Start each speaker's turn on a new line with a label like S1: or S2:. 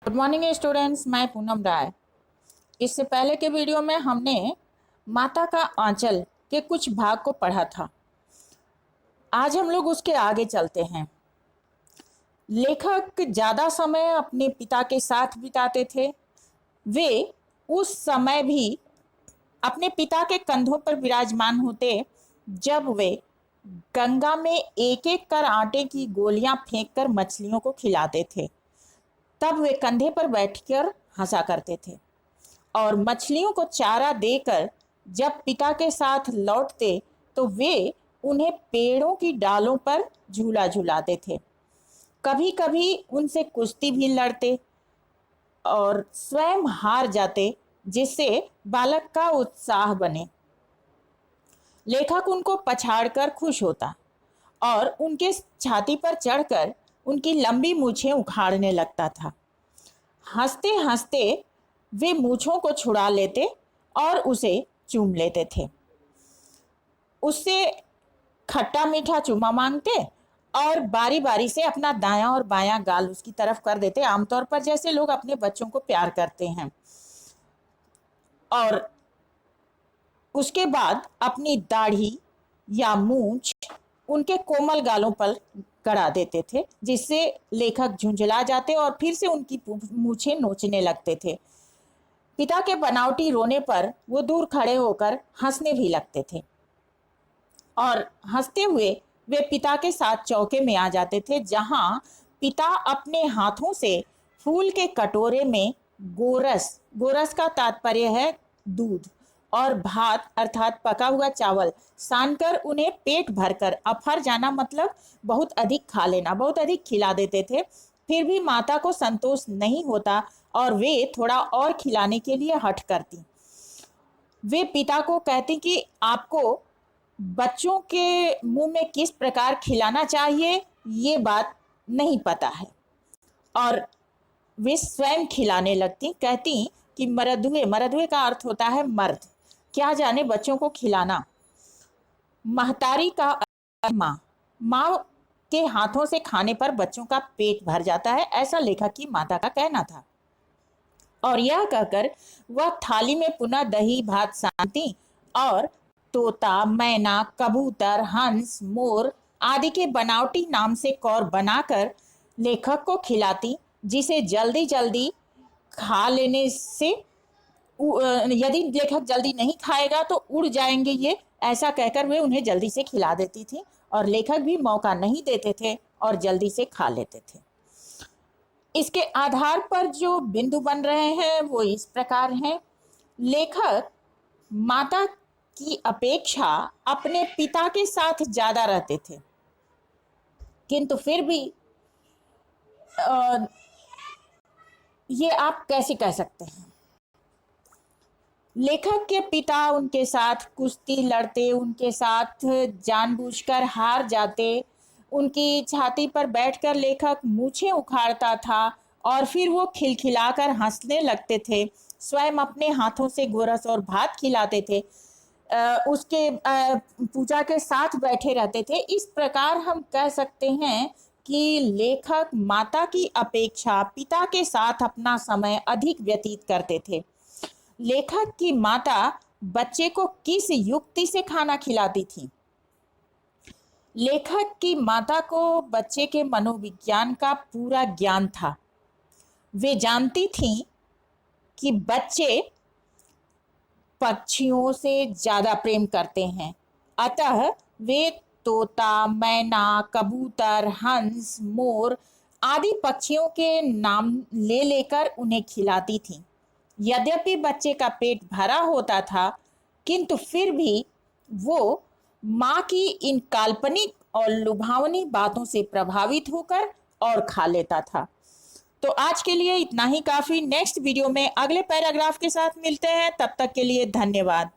S1: Good morning students, मैं पूनम राय। इससे पहले के वीडियो में हमने माता का आंचल के कुछ भाग को पढ़ा था। आज हम लोग उसके आगे चलते हैं। लेखक ज़्यादा समय अपने पिता के साथ बिताते थे। वे उस समय भी अपने पिता के कंधों पर विराजमान होते जब वे गंगा में एक एक कर आटे की गोलियां फेंककर मछलियों को खिलाते थे। तब वे कंधे पर बैठकर हंसा करते थे और मछलियों को चारा देकर जब पिता के साथ लौटते तो वे उन्हें पेड़ों की डालों पर झूला झूलाते थे। कभी कभी उनसे कुश्ती भी लड़ते और स्वयं हार जाते, जिससे बालक का उत्साह बने। लेखक उनको पछाड़कर खुश होता और उनके छाती पर चढ़कर उनकी लंबी मूछें उखाड़ने लगता था। हंसते हंसते वे मूछों को छुड़ा लेते और उसे चूम लेते थे। उससे खट्टा मीठा चुम्मा मांगते और बारी बारी से अपना दायां और बायां गाल उसकी तरफ कर देते, आमतौर पर जैसे लोग अपने बच्चों को प्यार करते हैं। और उसके बाद अपनी दाढ़ी या मूछ उनके कोमल गालों पर गड़ा देते थे, जिससे लेखक झुंझला जाते और फिर से उनकी मूछें नोचने लगते थे। पिता के बनावटी रोने पर वो दूर खड़े होकर हंसने भी लगते थे और हंसते हुए वे पिता के साथ चौके में आ जाते थे, जहां पिता अपने हाथों से फूल के कटोरे में गोरस का तात्पर्य है दूध और भात अर्थात पका हुआ चावल सानकर उन्हें पेट भरकर, अफर जाना मतलब बहुत अधिक खा लेना, बहुत अधिक खिला देते थे। फिर भी माता को संतोष नहीं होता और वे थोड़ा और खिलाने के लिए हठ करती। वे पिता को कहती कि आपको बच्चों के मुंह में किस प्रकार खिलाना चाहिए ये बात नहीं पता है, और वे स्वयं खिलाने लगती। कहती कि मरदुए का अर्थ होता है मर्द, क्या जाने बच्चों को खिलाना। महतारी का माँ के हाथों से खाने पर बच्चों का पेट भर जाता है, ऐसा लेखक की माता का कहना था। और यह कहकर वह थाली में पुनः दही भात सानती और तोता, मैना, कबूतर, हंस, मोर आदि के बनावटी नाम से कौर बनाकर लेखक को खिलाती, जिसे जल्दी जल्दी खा लेने से यदि लेखक जल्दी नहीं खाएगा तो उड़ जाएंगे ये, ऐसा कहकर वे उन्हें जल्दी से खिला देती थी और लेखक भी मौका नहीं देते थे और जल्दी से खा लेते थे। इसके आधार पर जो बिंदु बन रहे हैं वो इस प्रकार हैं। लेखक माता की अपेक्षा अपने पिता के साथ ज्यादा रहते थे, किंतु फिर भी ये आप कैसे कह सकते हैं। लेखक के पिता उनके साथ कुश्ती लड़ते, उनके साथ जानबूझकर हार जाते, उनकी छाती पर बैठकर लेखक मूछें उखाड़ता था और फिर वो खिलखिलाकर हंसने लगते थे, स्वयं अपने हाथों से गोरस और भात खिलाते थे, उसके पूजा के साथ बैठे रहते थे। इस प्रकार हम कह सकते हैं कि लेखक माता की अपेक्षा पिता के साथ अपना समय अधिक व्यतीत करते थे। लेखक की माता बच्चे को किस युक्ति से खाना खिलाती थी? लेखक की माता को बच्चे के मनोविज्ञान का पूरा ज्ञान था। वे जानती थीं कि बच्चे पक्षियों से ज्यादा प्रेम करते हैं, अतः वे तोता, मैना, कबूतर, हंस, मोर आदि पक्षियों के नाम ले लेकर उन्हें खिलाती थीं। यद्यपि बच्चे का पेट भरा होता था, किंतु फिर भी वो माँ की इन काल्पनिक और लुभावनी बातों से प्रभावित होकर और खा लेता था। तो आज के लिए इतना ही काफी। नेक्स्ट वीडियो में अगले पैराग्राफ के साथ मिलते हैं, तब तक के लिए धन्यवाद।